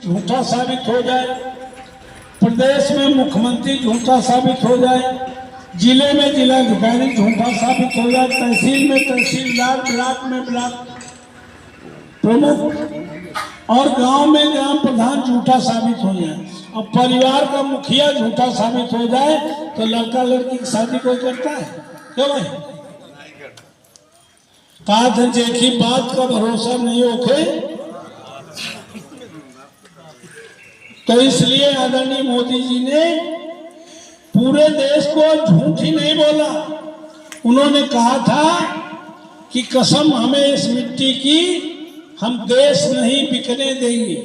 झूठा साबित हो जाए, प्रदेश में मुख्यमंत्री झूठा साबित हो जाए, जिले में जिलाधिकारी झूठा साबित हो जाए, तहसील में तहसीलदार, ब्लॉक में ब्लॉक प्रमुख और गांव में ग्राम प्रधान झूठा साबित हो जाए, और परिवार का मुखिया झूठा साबित हो जाए, तो लड़का लड़की की शादी कोई करता है? क्यों भाई? कहा था देखी बात का भरोसा नहीं होके, तो इसलिए आदरणीय मोदी जी ने पूरे देश को झूठ ही नहीं बोला। उन्होंने कहा था कि कसम हमें इस मिट्टी की, हम देश नहीं बिकने देंगे।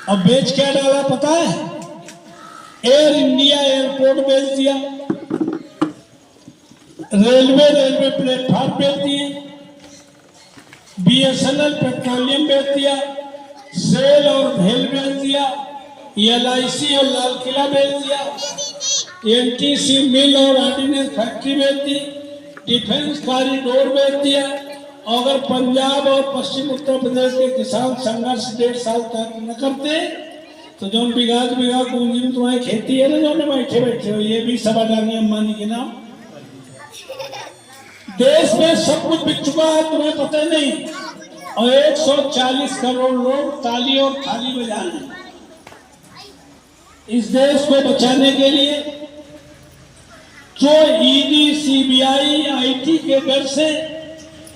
अब बेच क्या डाला पता है? एयर इंडिया एयरपोर्ट बेच दिया, रेलवे प्लेटफॉर्म बेच दिए, BSNL पेट्रोलियम बेच दिया, सेल और भेल बेच दिया, LIC और लाल किला बेच दिया, NTC मिल और ऑर्डिनेंस फैक्ट्री बेच दी, डिफेंस कॉरिडोर बेच दिया। अगर पंजाब और पश्चिम उत्तर प्रदेश के किसान संघर्ष 1.5 साल तक न करते तो जो बीघा पूंजी में तुम्हारी खेती है ना, जो बैठे बैठे हो, ये भी सब अडानी अंबानी के नाम। देश में सब कुछ बिक चुका है, तुम्हें पता नहीं, और 140 करोड़ लोग ताली और थाली बजा रहे हैं। इस देश को बचाने के लिए जो ED CBI IT के डर से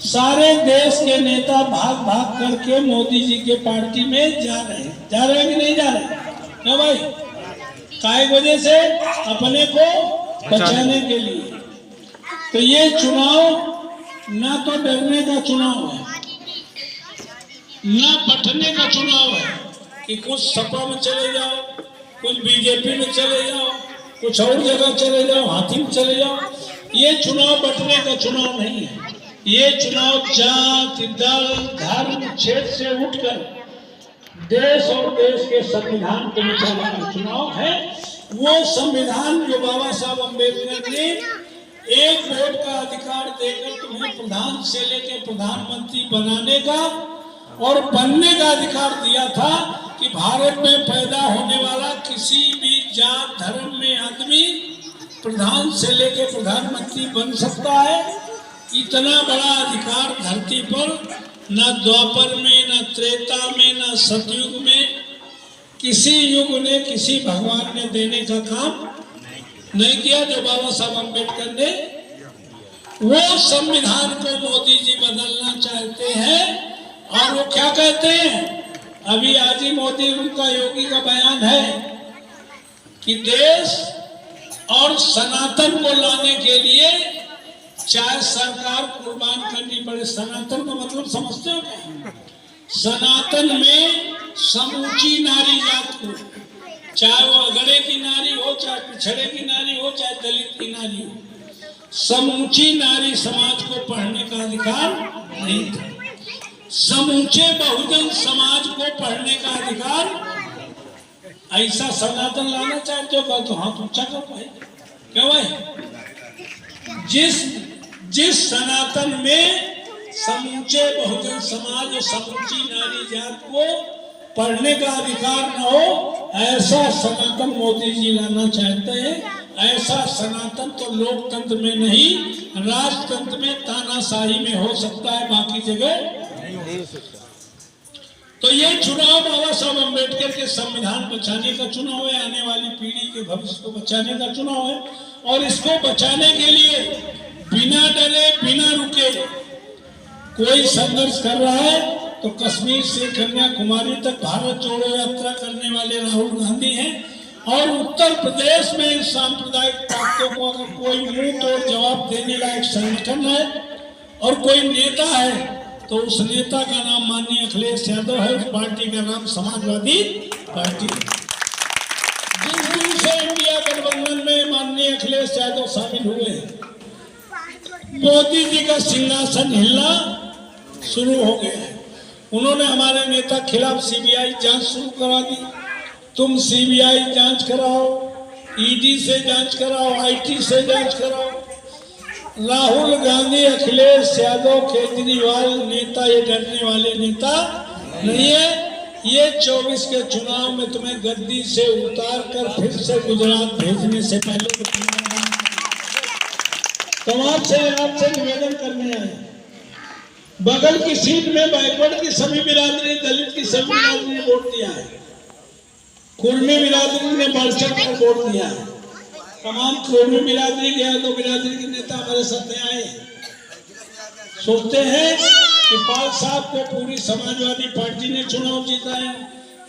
सारे देश के नेता भाग भाग करके मोदी जी के पार्टी में जा रहे हैं कि नहीं जा रहे? क्यों भाई? काय वजह से? अपने को बचाने के लिए। तो ये चुनाव ना तो डरने का चुनाव है, ना बटने का चुनाव है कि कुछ सपा में चले जाओ, कुछ BJP में चले जाओ, कुछ और जगह चले जाओ, हाथी में चले जाओ। ये चुनाव बटने का चुनाव नहीं है। ये चुनाव जाति, दल, धर्म, क्षेत्र से उठकर देश और देश के संविधान को बचाने का चुनाव है। वो संविधान जो बाबा साहब अम्बेडकर ने एक वोट का अधिकार देकर तुम्हें प्रधान से लेकर प्रधानमंत्री बनाने का और बनने का अधिकार दिया था कि भारत में पैदा होने वाला किसी भी जात धर्म में आदमी प्रधान से लेकर प्रधानमंत्री बन सकता है। इतना बड़ा अधिकार धरती पर न द्वापर में, न त्रेता में, न सतयुग में किसी युग ने, किसी भगवान ने देने का काम नहीं किया जो बाबा साहब अम्बेडकर ने। वो संविधान को मोदी जी बदलना चाहते हैं, और वो क्या कहते हैं? अभी आज ही मोदी, उनका योगी का बयान है कि देश और सनातन को लाने के लिए चाहे सरकार कुर्बान करनी पड़े। सनातन का मतलब समझते हो क्या? सनातन में समूची नारी जात को, चाहे वो अगड़े की नारी हो, चाहे पिछड़े की नारी हो, चाहे दलित की नारी हो, समूची नारी समाज को पढ़ने का अधिकार नहीं था। समूचे बहुजन समाज को पढ़ने का अधिकार, ऐसा सनातन लाना चाहते हो तो हाथ ऊंचा कर पाए। क्यों भाई? जिस सनातन में समूचे बहुजन समाज और समूची नारी जात को पढ़ने का अधिकार न हो, ऐसा सनातन मोदी जी लाना चाहते हैं। ऐसा सनातन तो लोकतंत्र में नहीं, राजतंत्र में, तानाशाही में हो सकता है, बाकी जगह नहीं हो सकता। तो ये चुनाव बाबा साहब अम्बेडकर के संविधान बचाने का चुनाव है, आने वाली पीढ़ी के भविष्य को बचाने का चुनाव है। और इसको बचाने के लिए बिना डरे, बिना रुके कोई संघर्ष कर रहा है तो कश्मीर से कन्याकुमारी तक भारत जोड़ो यात्रा करने वाले राहुल गांधी हैं। और उत्तर प्रदेश में इन सांप्रदायिक ताकतों को अगर कोई मुंह तोड़ जवाब देने लायक संगठन है और कोई नेता है तो उस नेता का नाम माननीय अखिलेश यादव है। उस पार्टी का नाम समाजवादी पार्टी। जिस दिन से इंडिया गठबंधन में माननीय अखिलेश यादव शामिल हुए, मोदी जी का सिंहासन हिलना शुरू हो गया है। उन्होंने हमारे नेता खिलाफ CBI जांच शुरू करा दी। तुम CBI जांच कराओ, ED से जांच कराओ, IT से जांच कराओ। राहुल गांधी, अखिलेश यादव, केजरीवाल नेता ये डरने वाले नेता नहीं है। ये 24 के चुनाव में तुम्हें गद्दी से उतार कर फिर से गुजरात भेजने से पहले आपसे निवेदन करने आए। बगल की सीट में बैकवर्ड की सभी बिरादरी, दलित की सभी बिरादरी ने वोट दिया है। कुर्मी बिरादरी ने बढ़ चढ़ कर वोट दिया है। तमाम कुर्मी बिरादरी के यादव बिरादरी के नेता हमारे साथ आए, सोचते हैं कि पाल साहब को पूरी समाजवादी पार्टी ने चुनाव जीता है।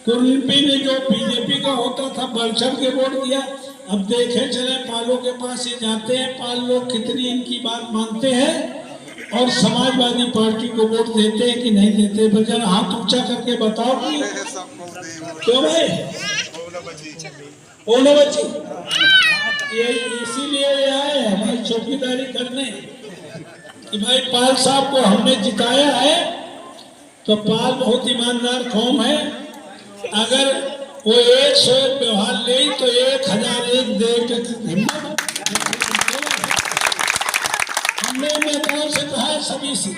कुर्मी ने जो बीजेपी का होता था बढ़ चढ़ के वोट दिया। अब देखे चले पालों के पास ये जाते हैं, पाल लोग कितनी इनकी बात मानते हैं और समाजवादी पार्टी को वोट देते हैं कि नहीं देते। बजर हाथ ऊंचा करके बताओ कि क्यों भाई ओनो बच्ची ये इसीलिए ये आए हमारी चौकीदारी करने कि भाई पाल साहब को हमने जिताया है तो पाल बहुत ईमानदार कौम है। अगर वो 101 व्यवहार ले तो 1001 दे के हिम्मत। हमने नेताओं से कहा है सभी से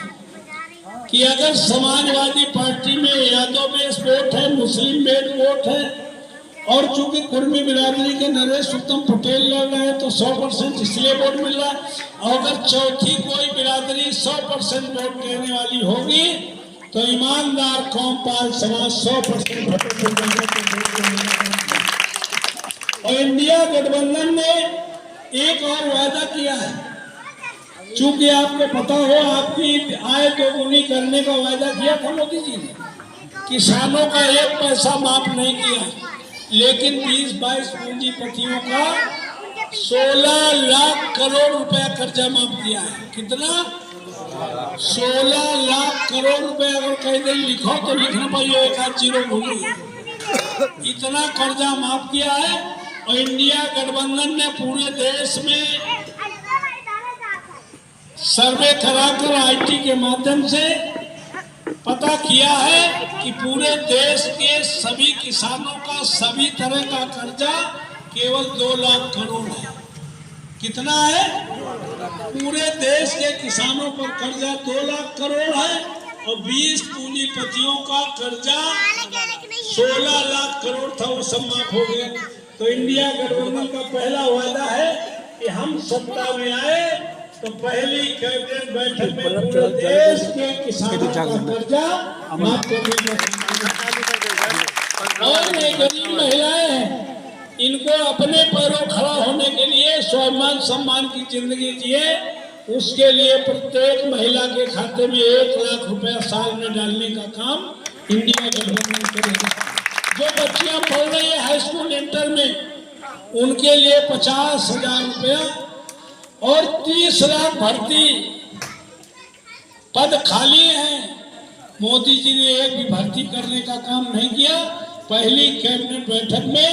कि अगर समाजवादी पार्टी में यादव बेस वोट है, मुस्लिम बेस वोट है और चूंकि कुर्मी बिरादरी के नरेश उत्तम पटेल लड़ रहे हैं तो 100% इसलिए वोट मिल रहा है। और अगर चौथी कोई बिरादरी 100% वोट देने वाली होगी तो ईमानदार कौम पाल समाज 100% और इंडिया गठबंधन ने एक और वादा किया है। चूंकि आपको पता हो आपकी आय दोगुनी करने का वादा किया था मोदी जी ने, किसानों का एक पैसा माफ नहीं किया, लेकिन 20-22 पूंजीपतियों का 16 लाख करोड़ रुपया कर्जा माफ किया है। कितना? 16 लाख करोड़ रुपए। अगर कहीं दिन लिखो तो लिखना पाइए, एक आध जीरो भूलिए। इतना कर्जा माफ किया है और इंडिया गठबंधन ने पूरे देश में सर्वे कराकर आईटी के माध्यम से पता किया है कि पूरे देश के सभी किसानों का सभी तरह का कर्जा केवल 2 लाख करोड़ है। कितना है? पूरे देश के किसानों पर कर्जा 2 लाख करोड़ है और 20 पूंजीपतियों का कर्जा 16 लाख करोड़ था, वो सब माफ हो गया। तो इंडिया गठबंधन का पहला वादा है कि हम सत्ता में आए तो पहली कैबिनेट बैठक में पूरे देश के किसानों का कर्जा माफ करने का। और ये गरीब महिलाएं हैं, इनको अपने पैरों खड़ा होने के लिए स्वाभिमान सम्मान की जिंदगी जिए, उसके लिए प्रत्येक महिला के खाते में 1 लाख रुपया साल में डालने का काम इंडिया गठबंधन करेगा। जो बच्चियां पढ़ रही है हाई स्कूल इंटर में, उनके लिए 50,000 रुपया और 30 लाख भर्ती पद खाली हैं। मोदी जी ने एक भी भर्ती करने का काम नहीं किया। पहली कैबिनेट बैठक में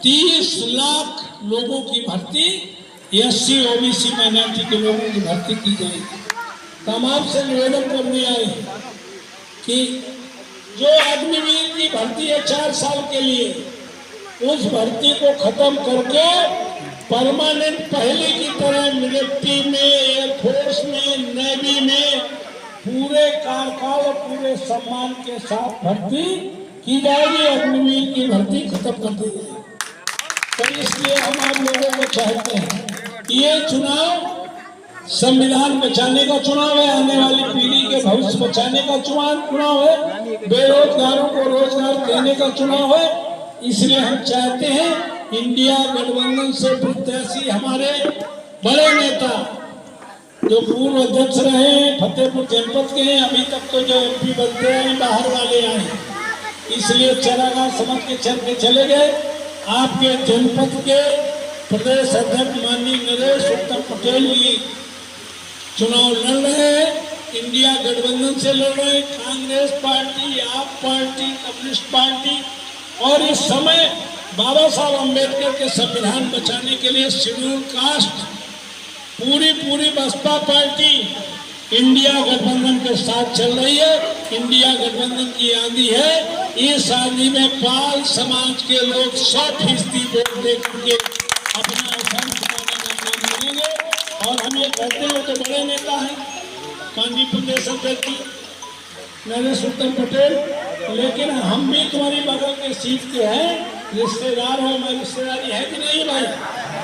30 लाख लोगों की भर्ती, SC OBC माइनॉरिटी के लोगों की भर्ती की जाएगी। तमाम से निवेदन करने आए कि जो अग्निवीर की भर्ती है 4 साल के लिए, उस भर्ती को खत्म करके परमानेंट पहले की तरह मिलिट्री में, एयरफोर्स में, नेवी में पूरे कार्यकाल और पूरे सम्मान के साथ भर्ती की जाएगी। अग्निवीर की भर्ती खत्म कर दी जाएगी। तो इसलिए हम आप लोगों को चाहते हैं कि ये चुनाव संविधान बचाने का चुनाव है, आने वाली पीढ़ी के भविष्य बचाने का चुनाव है, बेरोजगारों को रोजगार देने का चुनाव है। इसलिए हम चाहते हैं इंडिया गठबंधन से प्रत्याशी हमारे बड़े नेता जो पूर्व अध्यक्ष रहे फतेहपुर जनपद के हैं, अभी तक तो जो MP बनते हैं बाहर वाले आए, इसलिए चरागाह समझ के चल के चले गए। आपके जनपद के प्रदेश अध्यक्ष माननीय नरेश उत्तम पटेल जी चुनाव लड़ रहे हैं, इंडिया गठबंधन से लड़ रहे हैं। कांग्रेस पार्टी, आप पार्टी, कम्युनिस्ट पार्टी और इस समय बाबा साहब अम्बेडकर के संविधान बचाने के लिए शेड्यूल कास्ट पूरी बसपा पार्टी इंडिया गठबंधन के साथ चल रही है। इंडिया गठबंधन की आंधी है। इस आंधी में पाल समाज के लोग 100% वोट दे करके अपना आसान चुकाने का काम करेंगे। और हम ये कहते हैं तो बड़े नेता हैं, कांजी प्रदेश अध्यक्ष जी, नरेश उत्तम पटेल, लेकिन हम भी तुम्हारी बगल के सीट के हैं, रिश्तेदार हो। हमारी रिश्तेदारी है कि नहीं भाई?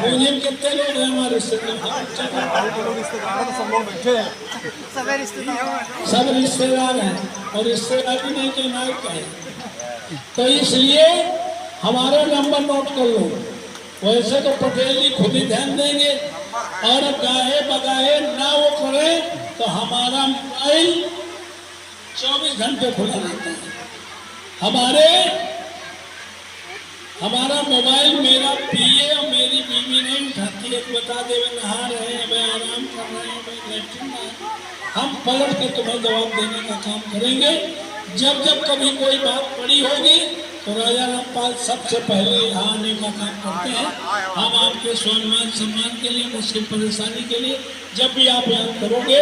मुझे कितने लोग हैं हमारे रिश्तेदार? सब रिश्तेदार हैं, और रिश्तेदारी नहीं तो नायक है। तो इसलिए हमारा नंबर नोट कर लो। वैसे तो पटेल जी खुद ही ध्यान देंगे, और गाहे बगाहे ना वो करें तो हमारा मोबाइल 24 घंटे खुला रहता है। हमारा मोबाइल मेरा पीए और मेरी बीवी नहीं उठाती है। बता दे वे नहा रहे हैं, वे आराम कर रहे हैं, वे लेटरिन में, हम पलट के तुम्हें जवाब देने का काम करेंगे। जब जब कभी कोई बात बड़ी होगी तो राजा रामपाल सबसे पहले यहाँ आने का काम करते हैं। हम आपके सम्मान के लिए, मुश्किल परेशानी के लिए जब भी आप याद करोगे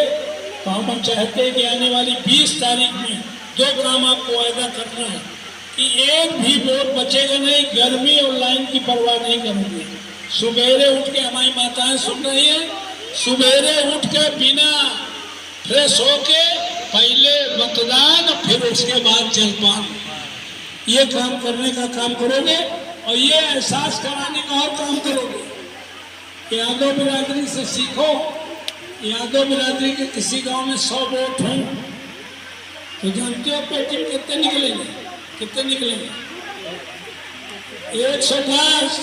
तो हम चाहते हैं कि आने वाली 20 तारीख में 2 काम आपको वायदा करना है कि एक भी वोट बचेगा नहीं। गर्मी और लाइन की परवाह नहीं करोगे। सुबेरे उठ के, हमारी माताएं सुन रही हैं, सुबेरे उठ के बिना फ्रेश होके पहले मतदान, फिर उसके बाद जलपान, ये काम करने का काम करोगे। और ये एहसास कराने का और काम करोगे। यादव बिरादरी से सीखो। यादव बिरादरी के किसी गांव में 100 वोट हों तो जानते हो पेटी में कितने निकलेंगे? 150